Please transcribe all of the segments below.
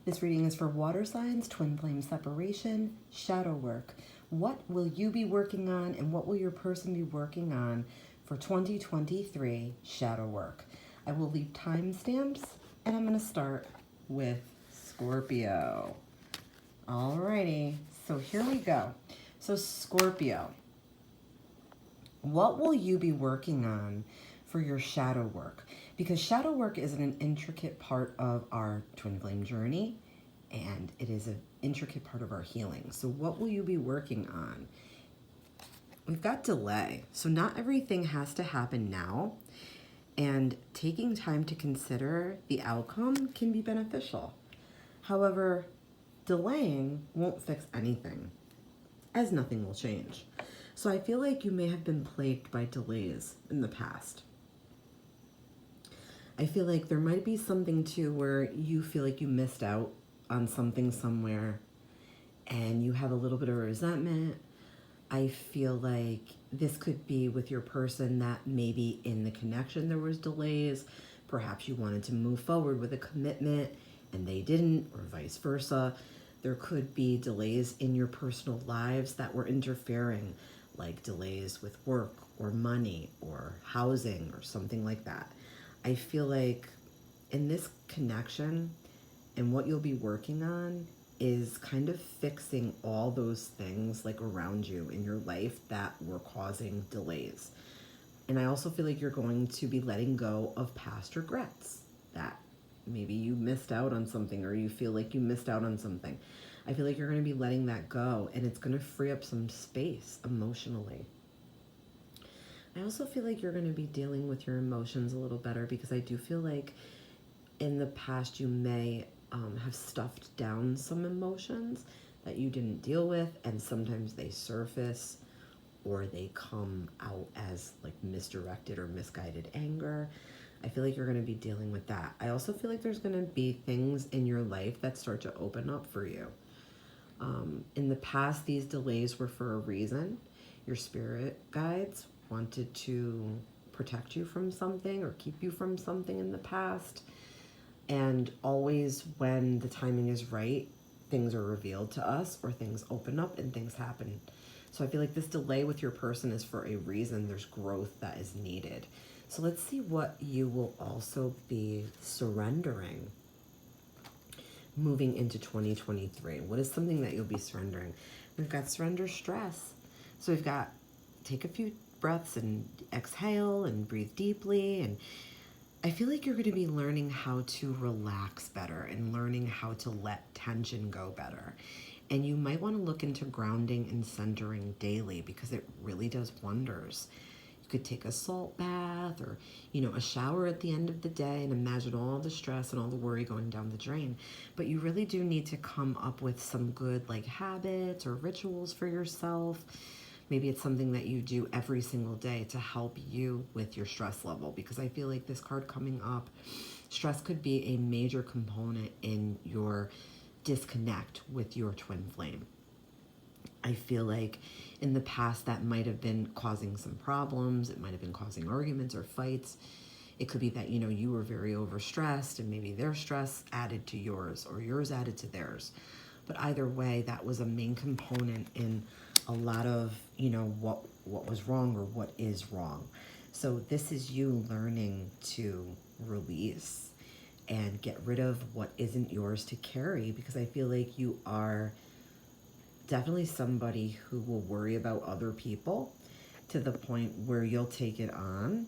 This reading is for water signs, twin flame separation, shadow work. What will you be working on and what will your person be working on for 2023 shadow work? I will leave timestamps and I'm going to start with Scorpio. Alrighty, so here we go. So Scorpio, what will you be working on for your shadow work? Because shadow work is an intricate part of our twin flame journey, and it is an intricate part of our healing. So what will you be working on? We've got delay. So not everything has to happen now, and taking time to consider the outcome can be beneficial. However, delaying won't fix anything, as nothing will change. So I feel like you may have been plagued by delays in the past. I feel like there might be something too where you feel like you missed out on something somewhere and you have a little bit of resentment. I feel like this could be with your person that maybe in the connection there was delays. Perhaps you wanted to move forward with a commitment and they didn't, or vice versa. There could be delays in your personal lives that were interfering, like delays with work or money or housing or something like that. I feel like in this connection and what you'll be working on is kind of fixing all those things like around you in your life that were causing delays. And I also feel like you're going to be letting go of past regrets that maybe you missed out on something or you feel like you missed out on something. I feel like you're going to be letting that go and it's going to free up some space emotionally. I also feel like you're going to be dealing with your emotions a little better because I do feel like in the past you may have stuffed down some emotions that you didn't deal with, and sometimes they surface or they come out as like misdirected or misguided anger. I feel like you're going to be dealing with that. I also feel like there's going to be things in your life that start to open up for you. In the past, these delays were for a reason. Your spirit guides wanted to protect you from something or keep you from something in the past. And always when the timing is right, things are revealed to us or things open up and things happen. So I feel like this delay with your person is for a reason. There's growth that is needed. So let's see what you will also be surrendering moving into 2023. What is something that you'll be surrendering? We've got surrender stress. So we've got take a few breaths and exhale and breathe deeply. And I feel like you're going to be learning how to relax better and learning how to let tension go better. And you might want to look into grounding and centering daily because it really does wonders. You could take a salt bath or, a shower at the end of the day and imagine all the stress and all the worry going down the drain. But you really do need to come up with some good habits or rituals for yourself. Maybe it's something that you do every single day to help you with your stress level, because I feel like this card coming up, stress could be a major component in your disconnect with your twin flame. I feel like in the past that might have been causing some problems. It might have been causing arguments or fights. It could be that, you were very overstressed and maybe their stress added to yours or yours added to theirs. But either way, that was a main component in a lot of, what was wrong or what is wrong. So this is you learning to release and get rid of what isn't yours to carry, because I feel like you are definitely somebody who will worry about other people to the point where you'll take it on,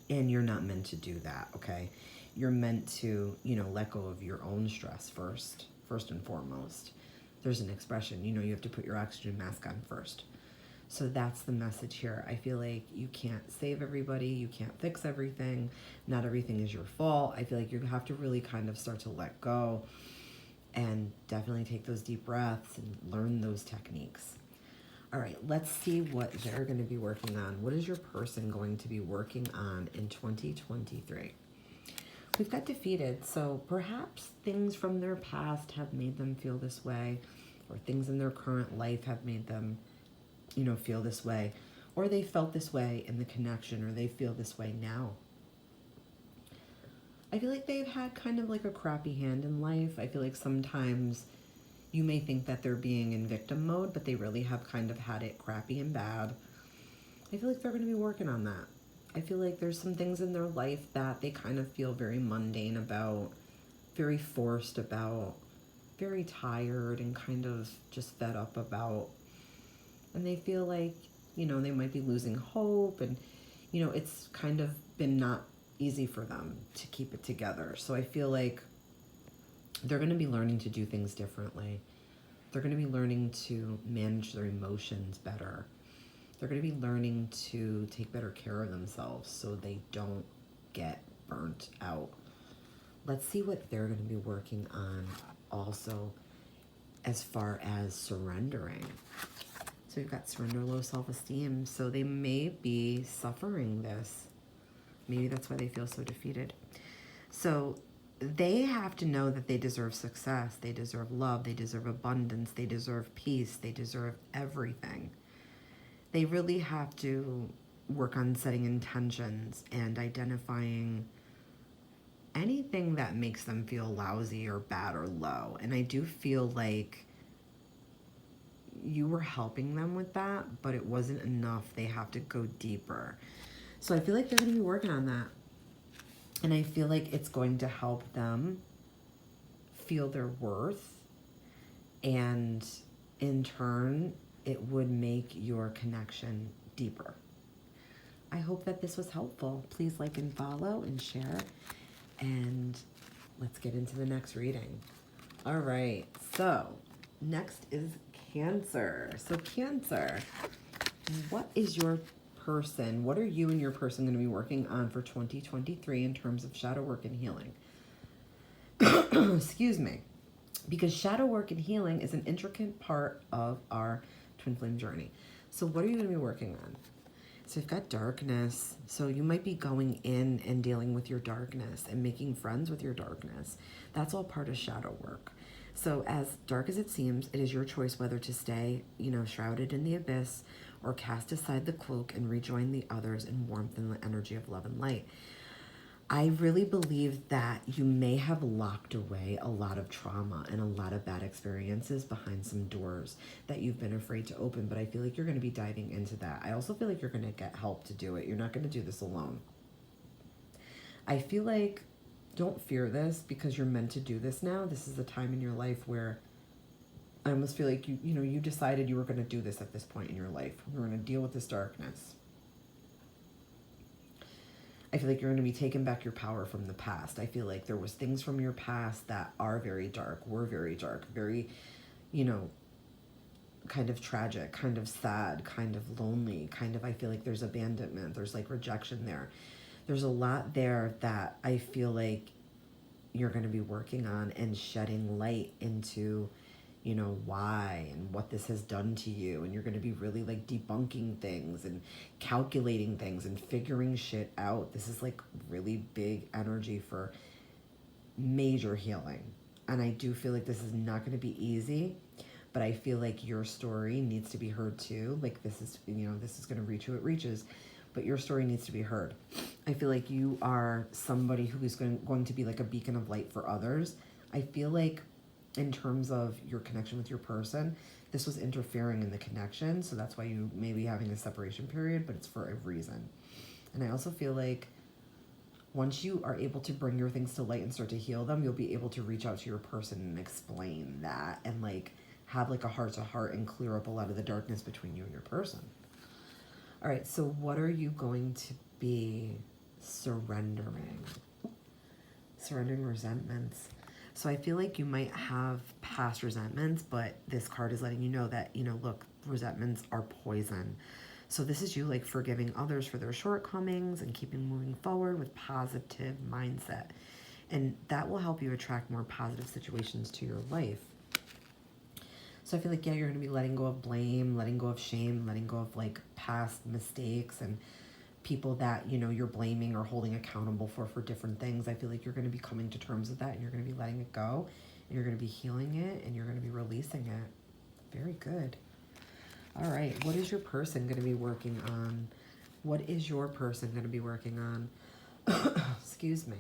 and you're not meant to do that, okay? You're meant to, let go of your own stress first and foremost. There's an expression, you have to put your oxygen mask on first. So that's the message here. I feel like you can't save everybody. You can't fix everything. Not everything is your fault. I feel like you have to really kind of start to let go and definitely take those deep breaths and learn those techniques. All right, let's see what they're going to be working on. What is your person going to be working on in 2023? We've got defeated, so perhaps things from their past have made them feel this way, or things in their current life have made them, feel this way, or they felt this way in the connection, or they feel this way now. I feel like they've had kind of like a crappy hand in life. I feel like sometimes you may think that they're being in victim mode, but they really have kind of had it crappy and bad. I feel like they're going to be working on that. I feel like there's some things in their life that they kind of feel very mundane about, very forced about, very tired and kind of just fed up about. And they feel like, they might be losing hope, and, it's kind of been not easy for them to keep it together. So I feel like they're going to be learning to do things differently. They're going to be learning to manage their emotions better. They're going to be learning to take better care of themselves so they don't get burnt out. Let's see what they're going to be working on also as far as surrendering. So we've got surrender, low self-esteem. So they may be suffering this. Maybe that's why they feel so defeated. So they have to know that they deserve success. They deserve love. They deserve abundance. They deserve peace. They deserve everything. They really have to work on setting intentions and identifying anything that makes them feel lousy or bad or low. And I do feel like you were helping them with that, but it wasn't enough. They have to go deeper. So I feel like they're going to be working on that. And I feel like it's going to help them feel their worth. And in turn, it would make your connection deeper. I hope that this was helpful. Please like and follow and share. And let's get into the next reading. All right. So next is Cancer. So Cancer, what is your person? What are you and your person going to be working on for 2023 in terms of shadow work and healing? Excuse me. Because shadow work and healing is an intricate part of our twin flame journey. So what are you going to be working on? So you've got darkness. So you might be going in and dealing with your darkness and making friends with your darkness. That's all part of shadow work. So as dark as it seems, it is your choice whether to stay, shrouded in the abyss, or cast aside the cloak and rejoin the others in warmth and the energy of love and light. I really believe that you may have locked away a lot of trauma and a lot of bad experiences behind some doors that you've been afraid to open, but I feel like you're going to be diving into that. I also feel like you're going to get help to do it. You're not going to do this alone. I feel like don't fear this because you're meant to do this now. This is a time in your life where I almost feel like you decided you were going to do this at this point in your life. You're going to deal with this darkness. I feel like you're going to be taking back your power from the past. I feel like there was things from your past that are very dark, were very dark, very, kind of tragic, kind of sad, kind of lonely, kind of, I feel like there's abandonment, there's like rejection there. There's a lot there that I feel like you're going to be working on and shedding light into, why and what this has done to you. And you're going to be really like debunking things and calculating things and figuring shit out. This is like really big energy for major healing. And I do feel like this is not going to be easy, but I feel like your story needs to be heard too. Like this is, this is going to reach who it reaches, but your story needs to be heard. I feel like you are somebody who is going to be like a beacon of light for others. I feel like in terms of your connection with your person, this was interfering in the connection. So that's why you may be having a separation period, but it's for a reason. And I also feel like once you are able to bring your things to light and start to heal them, you'll be able to reach out to your person and explain that and like have like a heart to heart and clear up a lot of the darkness between you and your person. All right, so what are you going to be surrendering? Surrendering resentments. So I feel like you might have past resentments, but this card is letting you know that, look, resentments are poison. So this is you like forgiving others for their shortcomings and keeping moving forward with positive mindset. And that will help you attract more positive situations to your life. So I feel like, yeah, you're going to be letting go of blame, letting go of shame, letting go of like past mistakes and people that, you're blaming or holding accountable for different things. I feel like you're going to be coming to terms with that and you're going to be letting it go and you're going to be healing it and you're going to be releasing it. Very good. All right. What is your person going to be working on? What is your person going to be working on? Excuse me.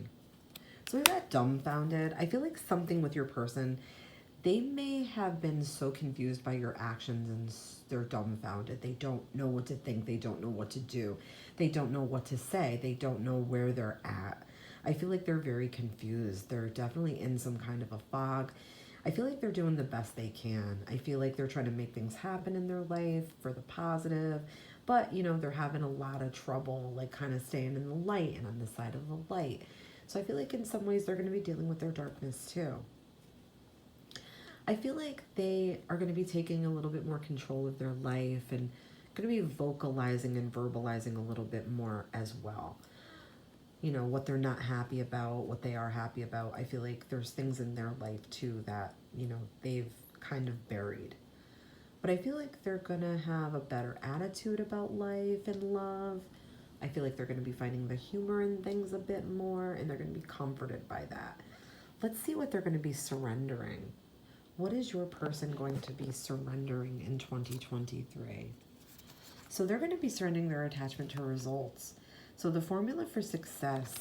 So we've got dumbfounded. I feel like something with your person, they may have been so confused by your actions and they're dumbfounded. They don't know what to think. They don't know what to do. They don't know what to say. They don't know where they're at. I feel like they're very confused. They're definitely in some kind of a fog. I feel like they're doing the best they can. I feel like they're trying to make things happen in their life for the positive, but you know, they're having a lot of trouble, like kind of staying in the light and on the side of the light. So I feel like in some ways they're going to be dealing with their darkness too. I feel like they are going to be taking a little bit more control of their life and going to be vocalizing and verbalizing a little bit more as well. You know, what they're not happy about, what they are happy about. I feel like there's things in their life too that, you know, they've kind of buried. But I feel like they're going to have a better attitude about life and love. I feel like they're going to be finding the humor in things a bit more, and they're going to be comforted by that. Let's see what they're going to be surrendering. What is your person going to be surrendering in 2023? So they're going to be surrendering their attachment to results. So the formula for success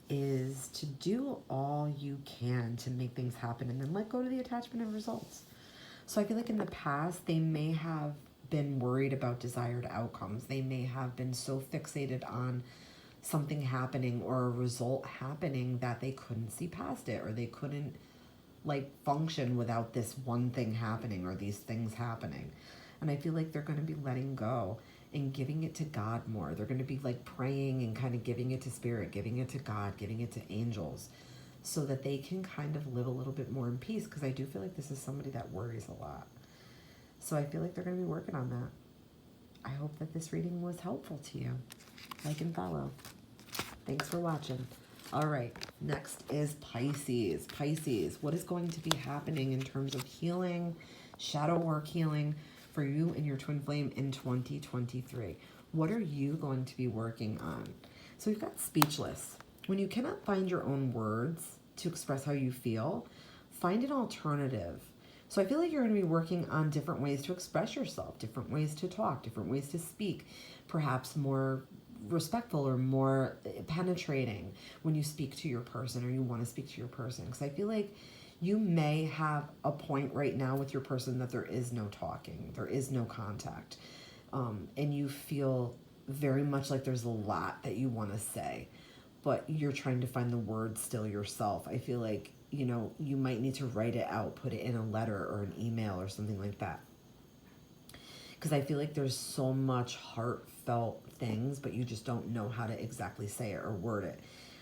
is to do all you can to make things happen and then let go to the attachment of results. So I feel like in the past, they may have been worried about desired outcomes. They may have been so fixated on something happening or a result happening that they couldn't see past it, or they couldn't like function without this one thing happening or these things happening. And I feel like they're going to be letting go and giving it to God more. They're going to be like praying and kind of giving it to spirit, giving it to God, giving it to angels, so that they can kind of live a little bit more in peace. Because I do feel like this is somebody that worries a lot. So I feel like they're going to be working on that. I hope that this reading was helpful to you. Like and follow. Thanks for watching. All right, next is Pisces. Pisces, what is going to be happening in terms of healing, shadow work healing for you and your twin flame in 2023? What are you going to be working on? So we've got speechless. When you cannot find your own words to express how you feel, find an alternative. So I feel like you're going to be working on different ways to express yourself, different ways to talk, different ways to speak, perhaps more respectful or more penetrating when you speak to your person or you want to speak to your person. Because I feel like you may have a point right now with your person that there is no talking, there is no contact, and you feel very much like there's a lot that you want to say, but you're trying to find the words still yourself. I feel like, you know, you might need to write it out, put it in a letter or an email or something like that. Because I feel like there's so much heartfelt things, but you just don't know how to exactly say it or word it.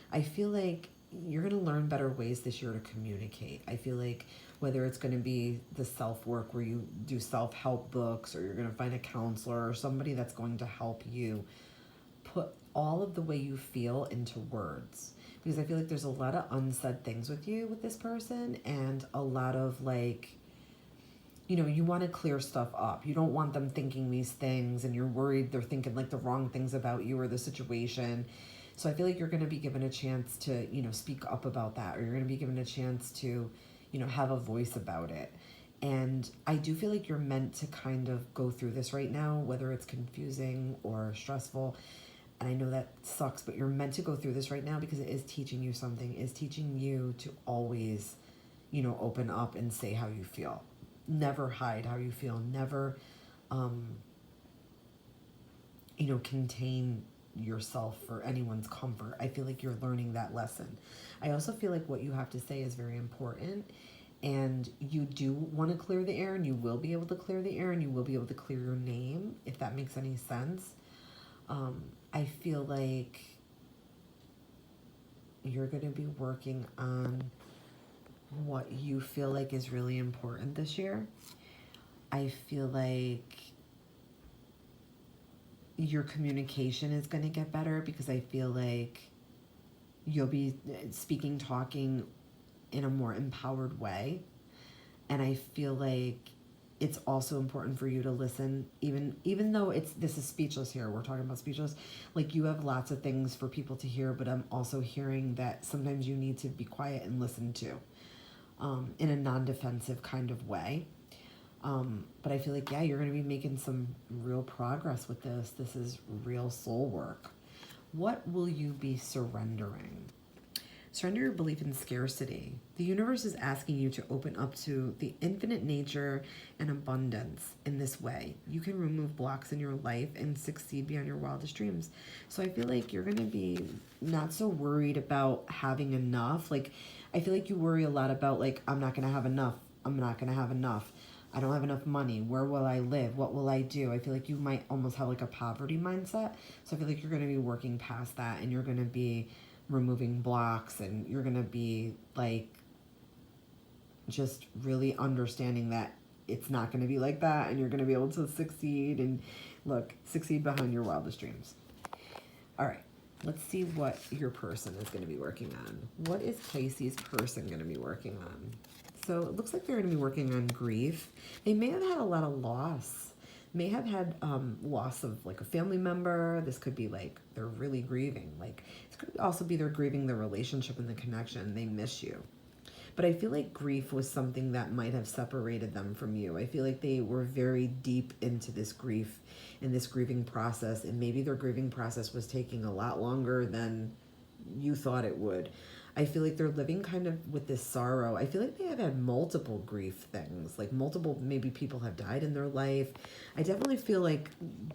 I feel like you're going to learn better ways this year to communicate. I feel like whether it's going to be the self-work where you do self-help books, or you're going to find a counselor or somebody that's going to help you put all of the way you feel into words. Because I feel like there's a lot of unsaid things with you with this person, and a lot of like, you know, you want to clear stuff up. You don't want them thinking these things, and you're worried they're thinking like the wrong things about you or the situation. So I feel like you're going to be given a chance to, you know, speak up about that, or you're going to be given a chance to, you know, have a voice about it. And I do feel like you're meant to kind of go through this right now, whether it's confusing or stressful. And I know that sucks, but you're meant to go through this right now because it is teaching you something. It is teaching you to always, you know, open up and say how you feel. Never hide how you feel. Never, you know, contain yourself for anyone's comfort. I feel like you're learning that lesson. I also feel like what you have to say is very important, and you do want to clear the air, and you will be able to clear the air, and you will be able to clear your name, if that makes any sense. I feel like you're going to be working on what you feel like is really important this year. I feel like your communication is going to get better, because I feel like you'll be speaking, talking in a more empowered way. And I feel like it's also important for you to listen, even though this is speechless here. We're talking about speechless. Like, you have lots of things for people to hear, but I'm also hearing that sometimes you need to be quiet and listen to, in a non-defensive kind of way. But I feel like, yeah, you're going to be making some real progress with this. This is real soul work. What will you be surrendering? Surrender your belief in scarcity. The universe is asking you to open up to the infinite nature and abundance in this way. You can remove blocks in your life and succeed beyond your wildest dreams. So I feel like you're going to be not so worried about having enough. Like, I feel like you worry a lot about, like, I'm not going to have enough. I'm not going to have enough. I don't have enough money. Where will I live? What will I do? I feel like you might almost have like a poverty mindset. So I feel like you're going to be working past that, and you're going to be removing blocks, and you're going to be like just really understanding that it's not going to be like that, and you're going to be able to succeed and succeed behind your wildest dreams. All right. Let's see what your person is going to be working on. What is Pisces' person going to be working on? So it looks like they're going to be working on grief. They may have had a lot of loss. May have had loss of like a family member. This could be like they're really grieving. Like this could also be they're grieving the relationship and the connection. They miss you. But I feel like grief was something that might have separated them from you. I feel like they were very deep into this grief and this grieving process, and maybe their grieving process was taking a lot longer than you thought it would. I feel like they're living kind of with this sorrow. I feel like they have had multiple grief things, like multiple, maybe people have died in their life. I definitely feel like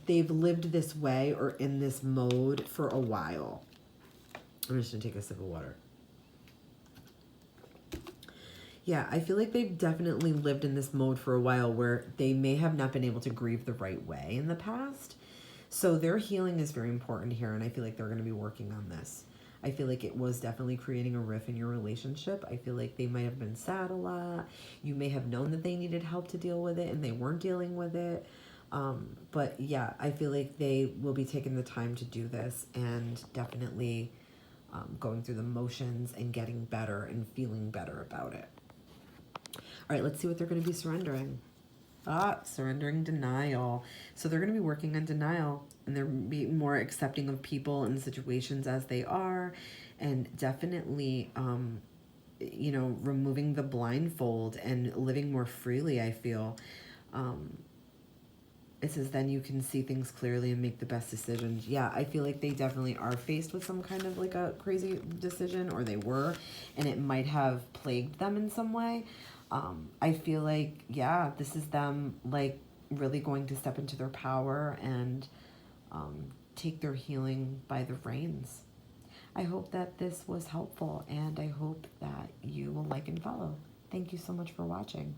they've lived this way or in this mode for a while. I'm just gonna take a sip of water. Yeah, I feel like they've definitely lived in this mode for a while where they may have not been able to grieve the right way in the past. So their healing is very important here, and I feel like they're going to be working on this. I feel like it was definitely creating a rift in your relationship. I feel like they might have been sad a lot. You may have known that they needed help to deal with it, and they weren't dealing with it. But yeah, I feel like they will be taking the time to do this, and definitely going through the motions and getting better and feeling better about it. All right, let's see what they're going to be surrendering. Surrendering denial. So they're going to be working on denial, and they're being more accepting of people and situations as they are, and definitely, removing the blindfold and living more freely, I feel. It says then you can see things clearly and make the best decisions. Yeah, I feel like they definitely are faced with some kind of like a crazy decision, or they were, and it might have plagued them in some way. I feel like, yeah, this is them like really going to step into their power and take their healing by the reins. I hope that this was helpful, and I hope that you will like and follow. Thank you so much for watching.